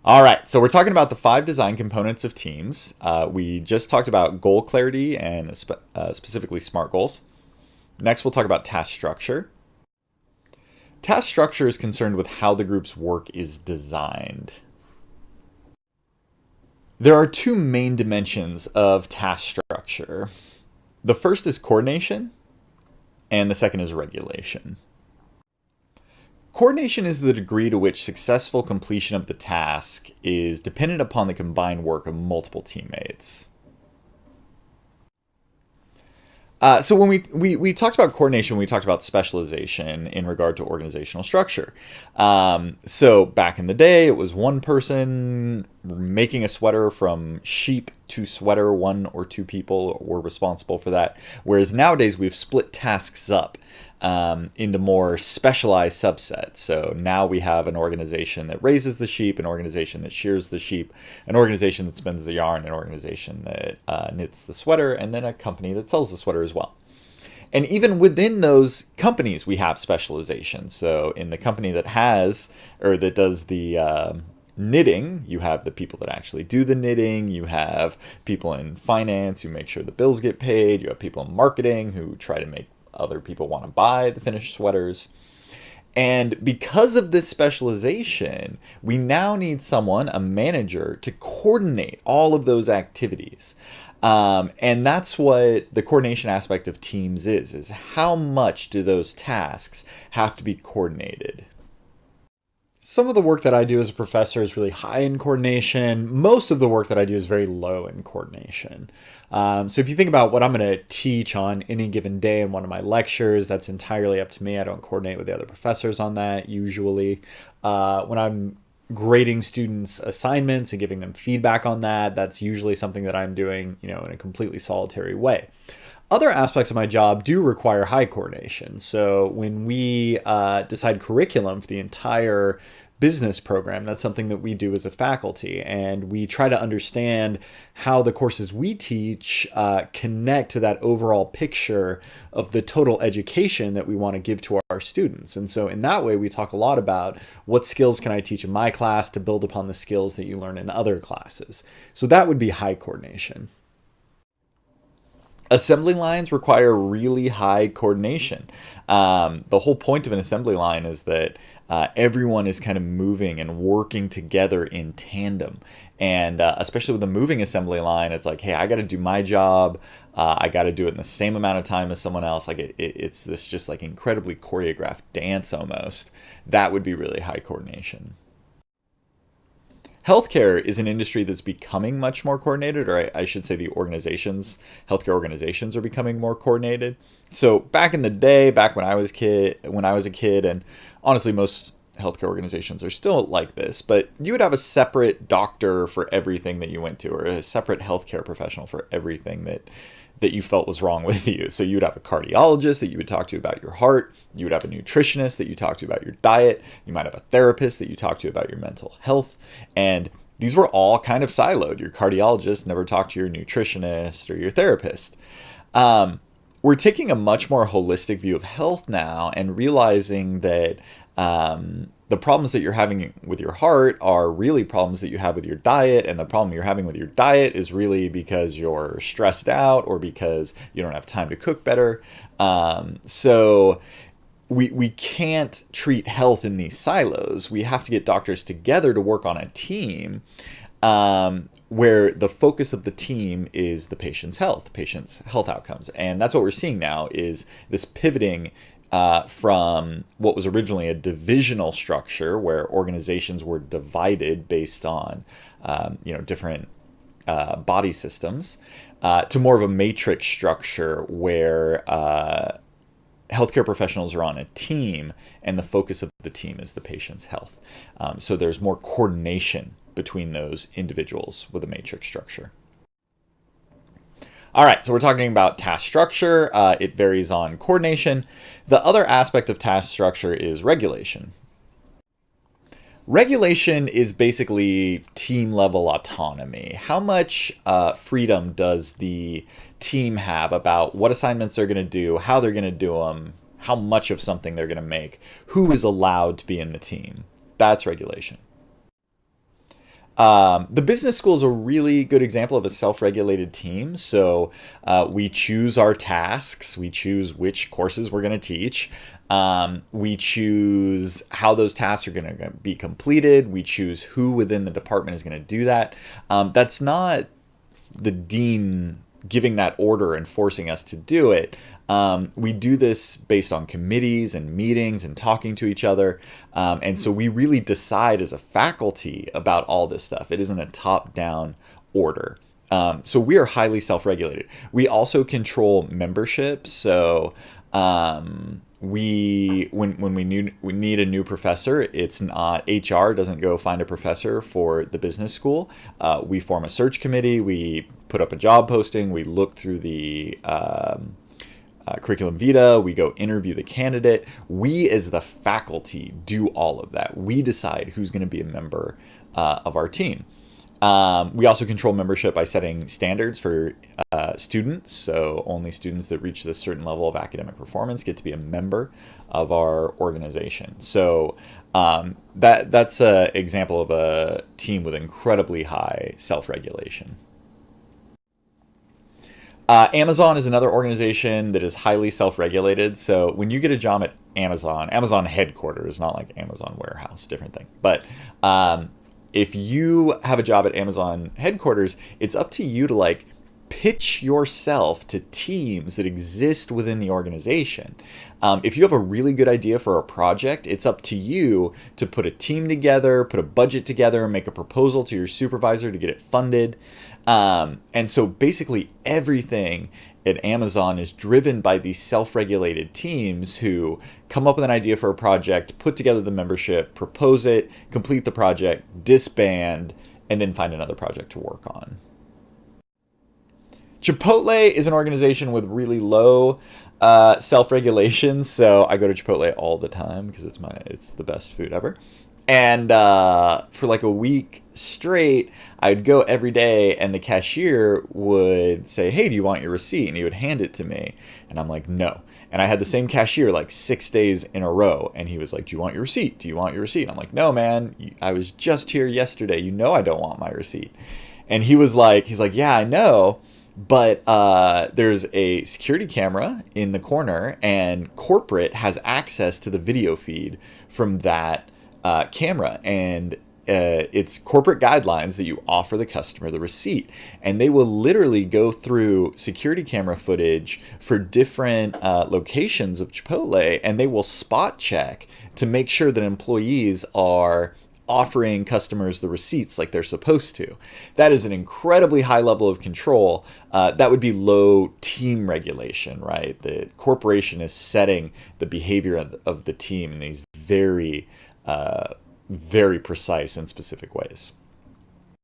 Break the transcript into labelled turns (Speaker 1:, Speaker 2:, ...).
Speaker 1: All right, so we're talking about the 5 design components of teams. We just talked about goal clarity and specifically SMART goals. Next, we'll talk about task structure. Task structure is concerned with how the group's work is designed. There are 2 main dimensions of task structure. The first is coordination, and the second is regulation. Coordination is the degree to which successful completion of the task is dependent upon the combined work of multiple teammates. So when we talked about coordination, we talked about specialization in regard to organizational structure. So back in the day, it was one person making a sweater from sheep to sweater. 1 or 2 people were responsible for that. Whereas nowadays, we've split tasks up into more specialized subsets. So now we have an organization that raises the sheep, an organization that shears the sheep, an organization that spins the yarn, an organization that knits the sweater, and then a company that sells the sweater as well. And even within those companies, we have specialization. So in the company that has, or that does the knitting, you have the people that actually do the knitting, you have people in finance who make sure the bills get paid, you have people in marketing who try to make other people want to buy the finished sweaters. And because of this specialization, we now need someone, a manager, to coordinate all of those activities. And that's what the coordination aspect of teams is how much do those tasks have to be coordinated? Some of the work that I do as a professor is really high in coordination. Most of the work that I do is very low in coordination. So if you think about what I'm going to teach on any given day in one of my lectures, that's entirely up to me. I don't coordinate with the other professors on that usually. When I'm grading students' assignments and giving them feedback on that, that's usually something that I'm doing, in a completely solitary way. Other aspects of my job do require high coordination. So when we decide curriculum for the entire business program, that's something that we do as a faculty. And we try to understand how the courses we teach connect to that overall picture of the total education that we want to give to our students. And so in that way, we talk a lot about what skills can I teach in my class to build upon the skills that you learn in other classes. So that would be high coordination. Assembly lines require really high coordination. The whole point of an assembly line is that everyone is kind of moving and working together in tandem. And especially with a moving assembly line, it's like, hey, I got to do my job. I got to do it in the same amount of time as someone else. Like it's this just like incredibly choreographed dance almost. That would be really high coordination. Healthcare is an industry that's becoming much more coordinated, or I should say the healthcare organizations are becoming more coordinated. So back in the day, back when I was a kid, and honestly, most healthcare organizations are still like this, but you would have a separate doctor for everything that you went to, or a separate healthcare professional for everything that you felt was wrong with you. So you would have a cardiologist that you would talk to about your heart. You would have a nutritionist that you talk to about your diet. You might have a therapist that you talk to about your mental health. And these were all kind of siloed. Your cardiologist never talked to your nutritionist or your therapist. We're taking a much more holistic view of health now and realizing that the problems that you're having with your heart are really problems that you have with your diet, and the problem you're having with your diet is really because you're stressed out or because you don't have time to cook better. So we can't treat health in these silos. We have to get doctors together to work on a team where the focus of the team is the patient's health outcomes. And that's what we're seeing now is this pivoting from what was originally a divisional structure where organizations were divided based on different body systems to more of a matrix structure where healthcare professionals are on a team and the focus of the team is the patient's health. So there's more coordination between those individuals with a matrix structure. All right, so we're talking about task structure. It varies on coordination. The other aspect of task structure is regulation. Regulation is basically team level autonomy. How much freedom does the team have about what assignments they're going to do, how they're going to do them, how much of something they're going to make, who is allowed to be in the team? That's regulation. The business school is a really good example of a self-regulated team. So we choose our tasks, we choose which courses we're going to teach, we choose how those tasks are going to be completed, we choose who within the department is going to do that. That's not the dean giving that order and forcing us to do it. We do this based on committees and meetings and talking to each other. And so we really decide as a faculty about all this stuff. It isn't a top-down order. So we are highly self-regulated. We also control membership. So when we need a new professor, it's not HR doesn't go find a professor for the business school. We form a search committee. We put up a job posting. We look through the curriculum vitae, we go interview the candidate. We as the faculty do all of that. We decide who's going to be a member of our team. We also control membership by setting standards for students. So only students that reach this certain level of academic performance get to be a member of our organization. So that's an example of a team with incredibly high self-regulation. Amazon is another organization that is highly self-regulated. So when you get a job at Amazon headquarters, not like Amazon warehouse, different thing. But if you have a job at Amazon headquarters, it's up to you to like pitch yourself to teams that exist within the organization. If you have a really good idea for a project, it's up to you to put a team together, put a budget together, and make a proposal to your supervisor to get it funded. And so basically everything at Amazon is driven by these self-regulated teams who come up with an idea for a project, put together the membership, propose it, complete the project, disband, and then find another project to work on. Chipotle is an organization with really low self-regulation, so I go to Chipotle all the time because it's the best food ever. And for like a week straight, I'd go every day, and the cashier would say, "Hey, do you want your receipt?" And he would hand it to me, and I'm like, "No." And I had the same cashier like 6 days in a row, and he was like, "Do you want your receipt? Do you want your receipt?" And I'm like, "No, man, I was just here yesterday. You know I don't want my receipt." And he's like, "Yeah, I know. But there's a security camera in the corner, and corporate has access to the video feed from that camera. And it's corporate guidelines that you offer the customer the receipt. And they will literally go through security camera footage for different locations of Chipotle, and they will spot check to make sure that employees are offering customers the receipts like they're supposed to." That is an incredibly high level of control. That would be low team regulation, right? The corporation is setting the behavior of the team in these very, very precise and specific ways.